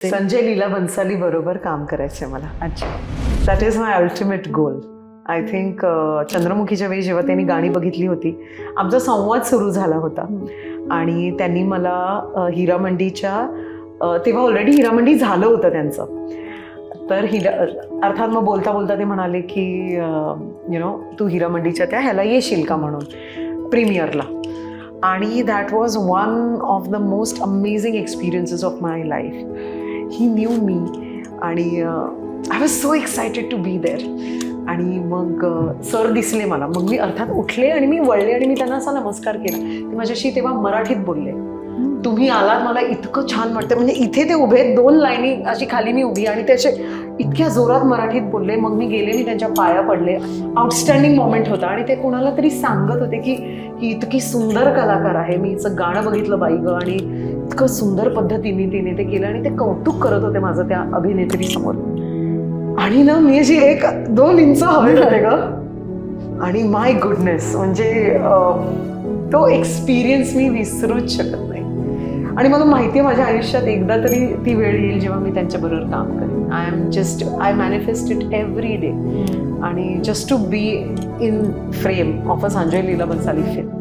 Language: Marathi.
संजय लीला बन्साली बरोबर काम करायचं मला. अच्छा. That is my ultimate goal. I think चंद्रमुखीच्या वेळी जेव्हा त्यांनी गाणी बघितली होती, आमचा संवाद सुरू झाला होता आणि त्यांनी मला हिरामंडीच्या तेव्हा ऑलरेडी हिरामंडी झालं होतं त्यांचं. तर अर्थात मग बोलता बोलता ते म्हणाले की तू हिरामंडीच्या त्या ह्याला येशील का म्हणून प्रीमियरला. आणि that was one of the most amazing experiences of my life. He knew me आणि I was so excited to be there. आणि मग सर दिसले मला. मग मी अर्थात उठले आणि मी वळले आणि मी त्यांना असा नमस्कार केला. ते माझ्याशी तेव्हा मराठीत बोलले, तुम्ही आलात मला इतकं छान वाटतं. म्हणजे इथे ते उभे 2 लाईनी अशी खाली मी उभी आणि त्याचे इतक्या जोरात मराठीत बोलले. मग मी गेले, मी त्यांच्या पाया पडले. आउटस्टँडिंग मोमेंट होता. आणि ते कोणाला तरी सांगत होते की ही इतकी सुंदर कलाकार आहे. मी हिचं गाणं बघितलं बाई ग, आणि इतकं सुंदर पद्धतीने तिने ते केलं. आणि ते कौतुक करत होते माझं त्या अभिनेत्री समोर. आणि ना मी अशी 1-2 इंच हवे होते ग. आणि माय गुडनेस, म्हणजे तो एक्सपिरियन्स मी विसरूच शकत नाही. आणि मला माहिती आहे माझ्या आयुष्यात एकदा तरी ती वेळ येईल जेव्हा मी त्यांच्याबरोबर काम करेन. I manifest it every day. आणि just to be in frame of a Sanjay Leela Bhansali film.